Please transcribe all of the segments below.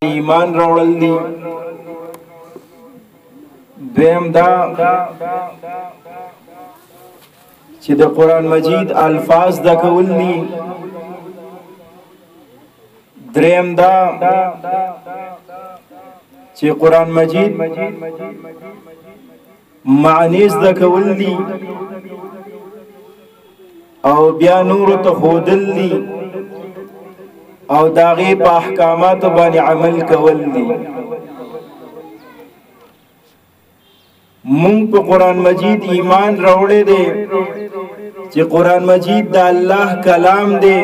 ایمان راوړل دي. دویم دا چې د قرآن مجید الفاظ د کول دي. دریم دا چې قرآن مجید معنی زده کول دي او بیا نورو ته ښودل دي او د هغې په احکاماتو باندې عمل کول دي. مونږ په قرآن مجید ایمان راوړی دی چې قرآن مجید د الله کلام دی.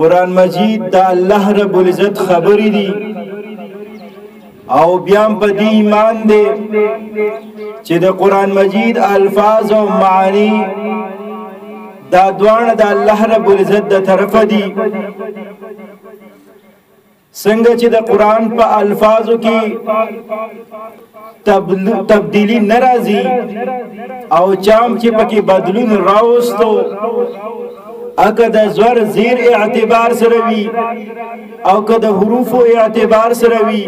قرآن مجید د الله رب العزت خبرې دي او بیا په دې ایمان دی چې د قرآن مجید الفاظ او معانی دا دواړه د الله رب العزت د طرفه دي. څنګه چې د قرآن په الفاظو کې تبدیلی ناراضي او چام چې پکې بدلون راوستو اګه د زور زیر اعتبار سره وي او که د حروفو اعتبار سره وي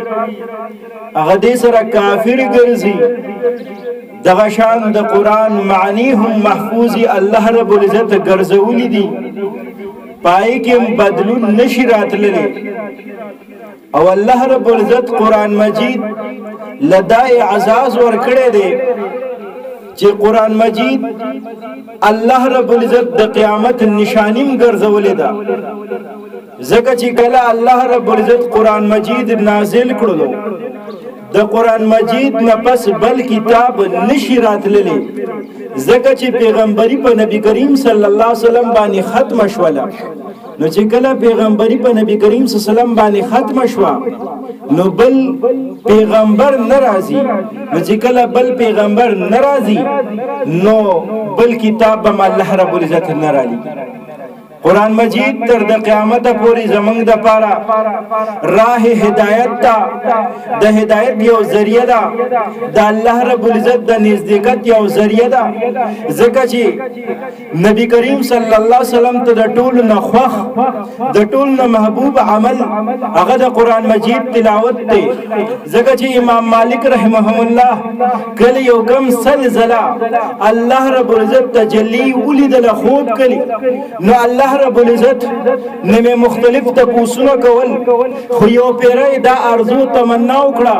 هغه دې سره کافر ګرځي. دغه شان د قرآن معنی هم محفوظي الله رب العزت ګرځولي دي، پای کې بدلون نشي راتللی. او الله رب العزت قرآن مجید لدا اعزاز ورکړی دی چې قرآن مجید الله رب العزت د قیامت نشانیم ګرځولې ده. ځکه چې کله الله رب العزت قرآن مجید نازل کړلو د قرآن مجید نه پس بل کتاب نشي راتللی، ځکه چې پیغمبري په نبی کریم صلی الله علیه وسلم باندې ختم شوله. نو چې کله پیغمبري په نبی کریم صلی الله علیه وسلم باندې ختم شوه نو بل پیغمبر ناراضي. نو چې کله بل پیغمبر ناراضي نو بل کتاب به الله رب العزت ناراضي. قرآن مجید تر د قیامت پورې زمونږ د پاره راه هدایت ده، د هدایت یو ذریعه ده، د الله رب العزت د نزدېکت یو ذریعه ده. ځکه چې نبی کریم صلی الله علیه وسلم ته د ټولو نه خوښ د ټولو نه محبوب عمل هغه د قرآن مجید تلاوت دی. ځکه چې امام مالک رحمه الله کله یو کم سل ځله الله رب العزت تجلی ولیدله خوب کلی، نو الله رب العزت نمه مختلف تپوسونه کول، خو یو پیره دا ارزو تمنا وکړه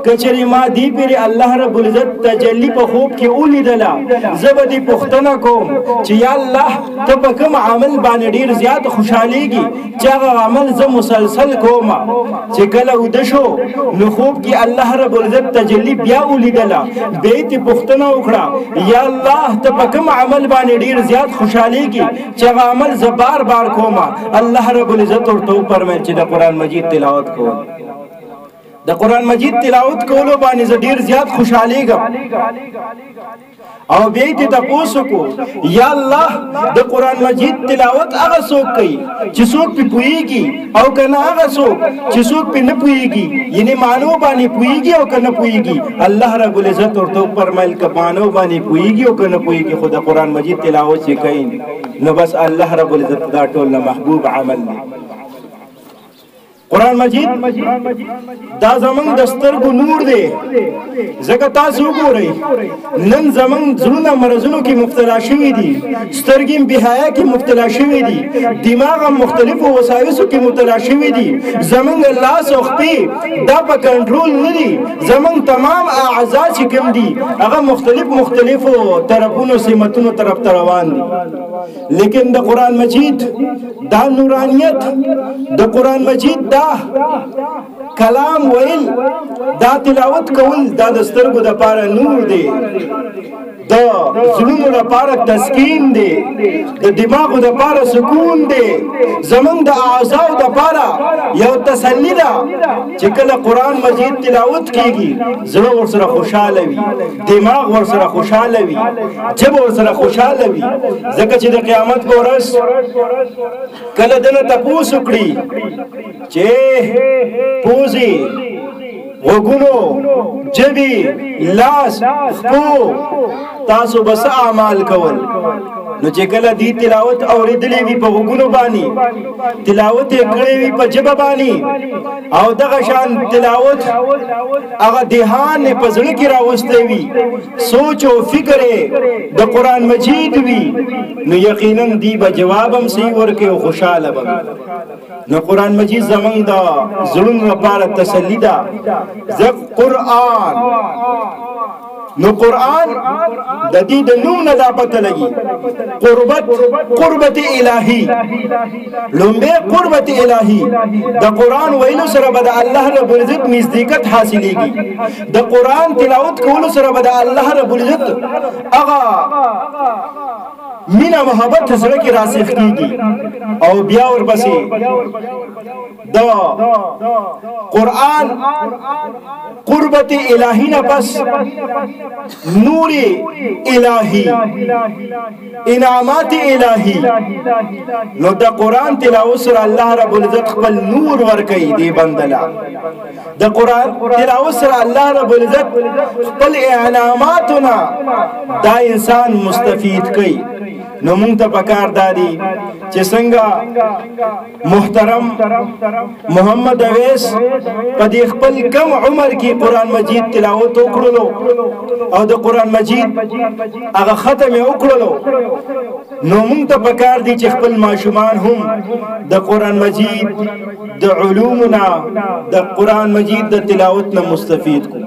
کچری ما دی پیره الله رب العزت تجلی په خوب کې ولیدله، زه به دې پوښتنه کوم چې یا الله ته په کوم عمل باندې ډېر زیات خوشحالیږي چې هغه عمل زه مسلسل کوم. چې کله وده شو نو خوب کې الله رب العزت تجلی بیا ولیدله، بیا یې پوښتنه وکړه یا الله ته په کوم عمل باندې ډېر زیات خوشحالیږي چې هغه عمل زه بار بار کوما. الله رب العزت ورته وفرمایل چې د قرآن مجید تلاوت کوه. د قرآن مجید تلاوت کولو باندې زه ډېر زیات خوشحالیږم. او بیا یې تپوس وکړو یا الله د قرآن مجید تلاوت هغه څوک کوي چې څوک پې پوهېږي او که نه هغه څوک چې څوک پې نه پوهېږي، یعنې معنو باندې پوهېږي او که نه پوهېږي. الله رب العزت ورته وفرمیل که معنو باندې پوهېږي او که نه پوهېږي خو د قرآن مجید تلاوت چې کوي نو بس الله رب العزت دا ټول نه محبوب عمل دی. قرآن مجید دا زمونږ د سترګو نور دی. ځکه تاسو وګورئ نن زمونږ زړونه مرضونو کې مبتلا شوي دي، سترګې بېحیا کې مبتلا شوي دي، دماغ هم مختلفو وسایسو کې مبتلا شوي دي. زمونږ لاس او خپې دا په کنټرول نه دي. زمونږ تمام اعضا چې کوم دي هغه مختلفو طرفونو سمتونو طرف ته روان دي. لیکن د قرآن مجید دا نورانیت، د قرآن مجید دا کلام ویل، دا تلاوت کول دا د سترګو د پاره نور دی، د زړونو لپاره تسکین دی، د دماغو د پاره سکون دی، زمونږ د اعضاو د پاره یو تسلی ده چې کله قرآن مجید تلاوت کیږي زړه ورسره خوشحاله وي، دماغ ورسره خوشحاله وي، ژبه ورسره خوشحاله وي. ځکه چې د قیامت په ورځ کله دنه تپوس وکړي چې پوزې غوږونو ژبې لاس خپو تاسو بس اعمال کول، نو چې کله دی تلاوت اوریدلې وي په وګونو باندې تلاوت یې کړې وي په جبه باندې او دغه شان تلاوت هغه دهان په زړه کې راوستي وي سوچ او فکر د قران مجید وي نو یقینا دی به جواب هم صحیح ورکړي او خوشاله به نو قران مجید زمونږ د زړونو لپاره تسلی ده قرآن نو قرآن د دې د نوم نه دا پته لګي قربت الهی لومبه قربت الهی د قرآن ویلو سره به د الله رب العزت نزدېکت حاصلېږي د قرآن تلاوت کولو سره به د الله رب العزت هغه مینا محبت سره کې راسخ کیږي او بیا ورپسې د قرآن قربت الهی نه پس نور الهی انعامات الهی نو د قرآن تلاوت سره الله رب العزت خپل نور ورکوي دی بندلا د قرآن تلاوت سره الله رب العزت خپل انعاماتونه دا انسان مستفید کوي نو مونږ ته پکار دادي چې څنګه محترم محمد اویس په دې خپل کم عمر کې قرآن مجید تلاوت وکړلو او د قرآن مجید هغه ختم یې وکړلو نو مونږ ته پکار دي چې خپل ماشومان هم د قرآن مجید د علومنا د قرآن مجید د تلاوت نه مستفید کو